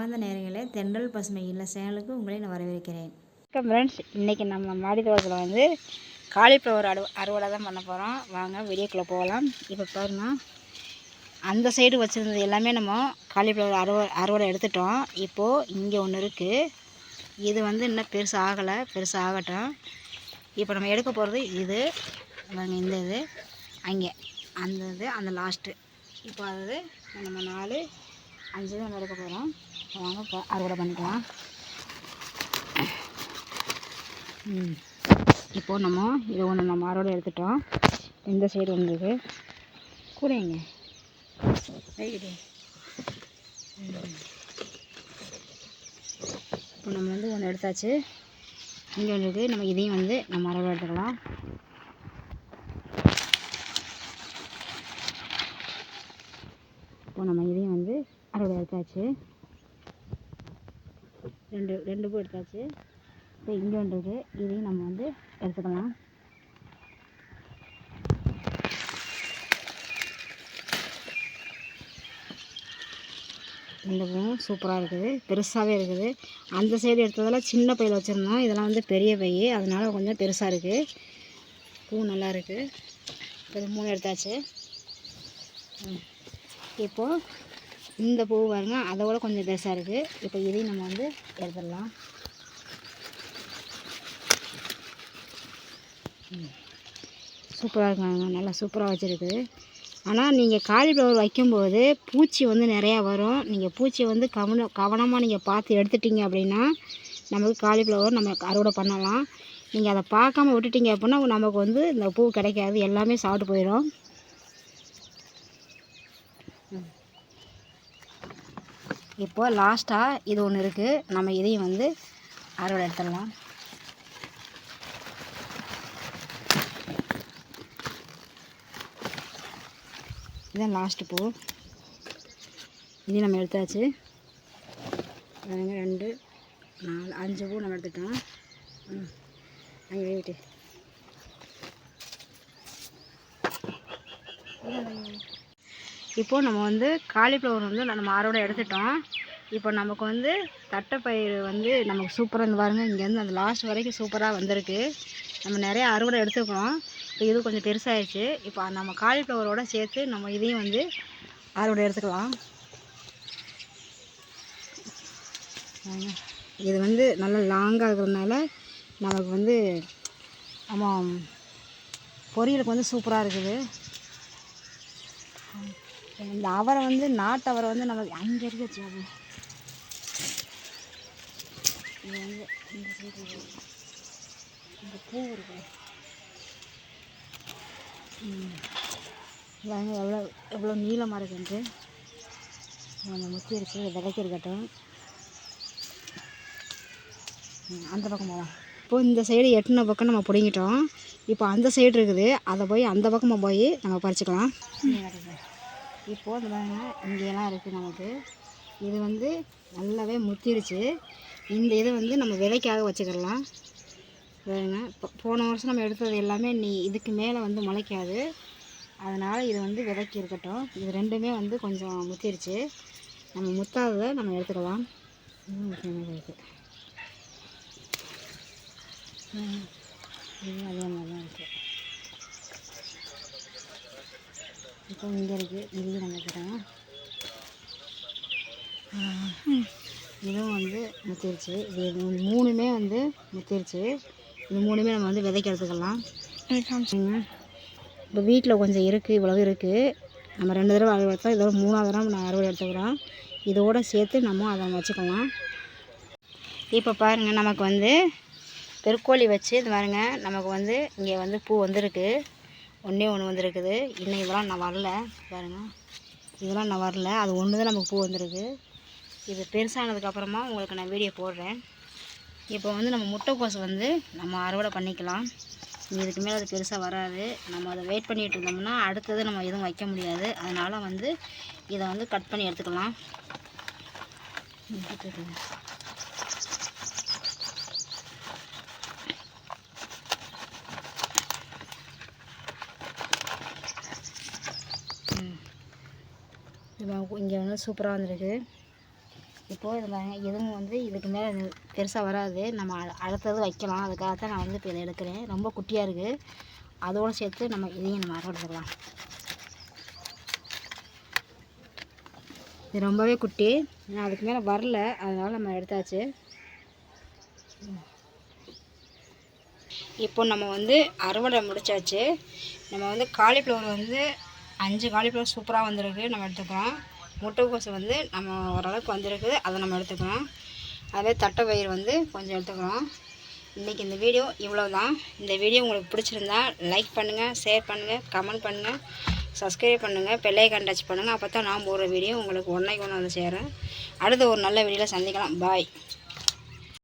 அன்பார்ந்த நேயர்களே, தென்றல் பசுமை இல்ல சேனலுக்கு உங்களை நான் வரவேற்கிறேன். வணக்கம் ஃப்ரெண்ட்ஸ், இன்றைக்கி நம்ம மாடி தோட்டத்தில் வந்து காலிஃப்ளவர் அறுவடை தான் பண்ண போகிறோம். வாங்க வீடியோக்குள்ளே போகலாம். இப்போ பாருங்கள், அந்த சைடு வச்சுருந்தது எல்லாமே நம்ம காலிஃப்ளவர் அறுவடை எடுத்துட்டோம். இப்போது இங்கே ஒன்று இருக்குது, இது வந்து இன்னும் பெருசாக ஆகட்டும். இப்போ நம்ம எடுக்க போகிறது இது வாங்க, இந்த இது அங்கே அந்த லாஸ்ட்டு. இப்போ அது நம்ம 4, 5 தான் எடுக்க போகிறோம். வாங்க அறுவடை பண்ணிக்கலாம். இப்போது நம்ம இது ஒன்று நம்ம அறுவடை எடுத்துட்டோம். இந்த சைடு வந்தது கூடங்க ரைட்டு. இப்போ நம்ம வந்து ஒன்று எடுத்தாச்சு, இங்கே ஒன்று இருக்குது. நம்ம இதையும் வந்து நம்ம அறுவடை எடுத்துக்கலாம். இப்போ நம்ம இதையும் வந்து அறுவடை எடுத்தாச்சு, ரெண்டு பூ எடுத்தாச்சு. இப்போ இங்கே ஒன்று இருக்குது, இதையும் நம்ம வந்து எடுத்துக்கலாம். இந்த பூவும் சூப்பராக இருக்குது, பெருசாகவே இருக்குது. அந்த சைடு எடுத்ததெல்லாம் சின்ன பையில் வச்சுருந்தோம், இதெல்லாம் வந்து பெரிய பை, அதனால் கொஞ்சம் பெருசாக இருக்குது. பூ நல்லா இருக்குது. இப்போ 3 எடுத்தாச்சு. இப்போது இந்த பூ பாருங்க, அதை விட கொஞ்சம் பெருசாக இருக்குது. இப்போ இதையும் நம்ம வந்து எடுத்துடலாம். சூப்பராக இருக்காங்க, நல்லா சூப்பராக வச்சுருக்குது. ஆனால் நீங்கள் காலிஃப்ளவர் வைக்கும்போது பூச்சி வந்து நிறையா வரும். நீங்கள் பூச்சியை வந்து கவனமாக நீங்கள் பார்த்து எடுத்துட்டிங்க அப்படின்னா நமக்கு காலிஃப்ளவர் நம்ம அறுவடை பண்ணலாம். நீங்கள் அதை பார்க்காம விட்டுட்டிங்க அப்படின்னா நமக்கு வந்து இந்த பூ கிடைக்காது, எல்லாமே சாப்பிட்டு போயிடும். இப்போ லாஸ்ட்டாக இது ஒன்று இருக்குது, நம்ம இதையும் வந்து அறுவடை எடுத்துடலாம். இதுதான் லாஸ்ட்டு பூ, இதையும் நம்ம எடுத்தாச்சு. 2, 4, 5 பூ நம்ம எடுத்துட்டோம். அங்கே வீட்டு இப்போது நம்ம வந்து காலிஃப்ளவர் வந்து நம்ம அறுவடை எடுத்துட்டோம். இப்போ நமக்கு வந்து தட்டைப்பயிறு வந்து நமக்கு சூப்பராக இருந்து பாருங்கள், இங்கேருந்து அந்த லாஸ்ட் வரைக்கும் சூப்பராக வந்திருக்கு. நம்ம நிறையா அறுவடை எடுத்துக்கிறோம். இப்போ இது கொஞ்சம் பெருசாகிடுச்சு. இப்போ நம்ம காலிஃப்ளவரோடு சேர்த்து நம்ம இதையும் வந்து அறுவடை எடுத்துக்கலாம். இது வந்து நல்லா லாங்காக இருக்கிறதுனால நமக்கு வந்து நம்ம பொரியலுக்கு வந்து சூப்பராக இருக்குது. இந்த அவரை வந்து நாட்டு அவரை வந்து நமக்கு அங்கே இருக்கு வச்சாது. இது வந்து இந்த சைடு இந்த பூ இருக்கு எவ்வளோ நீளமாக இருக்குன்ட்டு நம்ம முத்தி இருக்கு, விதைக்க இருக்கட்டும். அந்த பக்கம் போகலாம். இப்போது இந்த சைடு எட்டின பக்கம் நம்ம பிடிங்கிட்டோம். இப்போ அந்த சைடு இருக்குது, அதை போய் அந்த பக்கமாக போய் நம்ம பறிச்சுக்கலாம். இப்போது இந்த பாருங்க, இங்கெல்லாம் இருக்குது நமக்கு. இது வந்து நல்லாவே முத்திருச்சு. இந்த இதை வந்து நம்ம விதைக்காக வச்சுக்கிடலாம். பாருங்க, போன வருஷம் நம்ம எடுத்தது எல்லாமே இதுக்கு மேலே வந்து முளைக்காது, அதனால் இது வந்து விதைக்கி இருக்கட்டும். இது ரெண்டுமே வந்து கொஞ்சம் முத்திருச்சு. நம்ம முத்தாததை நம்ம எடுத்துக்கலாம். முக்கியமாக இருக்குது, இது அதே மாதிரி தான் இருக்குது. இப்போ இங்கே இருக்குது, இதையும் நம்ம எடுத்துக்கலாம். இதுவும் வந்து முத்திருச்சு. இது 3மே வந்து முத்திருச்சு. இது 3மே நம்ம வந்து விதைக்க எடுத்துக்கலாம். இப்போ வீட்டில் கொஞ்சம் இருக்குது, இவ்வளவு இருக்குது. நம்ம 2 தடவை அறுவடை எடுத்தோம், இதோட 3ஆவது தடவை நான் அறுவடை எடுத்துக்கிறோம். இதோடு சேர்த்து நம்ம அதை வச்சுக்கலாம். இப்போ பாருங்கள், நமக்கு வந்து பெருக்கோழி வச்சு இது பாருங்க, நமக்கு வந்து இங்கே வந்து பூ வந்திருக்கு. ஒன்றே ஒன்று வந்திருக்குது. இன்னும் இதெல்லாம் நான் வரல பாருங்கள், இதெல்லாம் நான் வரல. அது ஒன்று தான் நமக்கு பூ வந்திருக்கு. இது பெருசானதுக்கப்புறமா உங்களுக்கு நான் வீடியோ போடுறேன். இப்போ வந்து நம்ம முட்டைக்கோஸ் வந்து நம்ம அறுவடை பண்ணிக்கலாம். இதுக்கு மேலே அது பெருசாக வராது. நம்ம அதை வெயிட் பண்ணிகிட்டு இருந்தோம்னா அடுத்தது நம்ம எதுவும் வைக்க முடியாது. அதனால் வந்து இதை வந்து கட் பண்ணி எடுத்துக்கலாம். இங்கே வந்து சூப்பராக வந்திருக்கு. இப்போ இப்போது இது பாருங்க எதுவும் வந்து இதுக்கு மேலே பெருசாக வராது. நம்ம அடுத்தது வைக்கலாம். அதுக்காக தான் நான் வந்து இப்போ இதை எடுக்கிறேன். ரொம்ப குட்டியாக இருக்குது. அதோடு சேர்த்து நம்ம இதையும் நம்ம அறுவடை எடுத்துக்கலாம். இது ரொம்பவே குட்டி. நான் அதுக்கு மேலே வரல, அதனால் நம்ம எடுத்தாச்சு. இப்போ நம்ம வந்து அறுவடை முடித்தாச்சு. நம்ம வந்து காலிஃப்ளவர் வந்து 5 காலிஃப்ளவர் சூப்பராக வந்திருக்கு, நம்ம எடுத்துக்கிறோம். முட்டைக்கோசு வந்து நம்ம ஓரளவுக்கு வந்திருக்கு, அதை நம்ம எடுத்துக்கிறோம். அதே தட்டை பயிர் வந்து கொஞ்சம் எடுத்துக்கிறோம். இன்றைக்கி இந்த வீடியோ இவ்வளோ தான். இந்த வீடியோ உங்களுக்கு பிடிச்சிருந்தா லைக் பண்ணுங்கள், ஷேர் பண்ணுங்கள், கமெண்ட் பண்ணுங்கள், சப்ஸ்கிரைப் பண்ணுங்கள், பெல் ஐகான் டச் பண்ணுங்கள். அப்போ தான் நான் போடுற வீடியோ உங்களுக்கு ஒன்றைக்கு ஒன்று வந்து சேரும். அடுத்த ஒரு நல்ல வீடியோவில் சந்திக்கலாம். பாய்.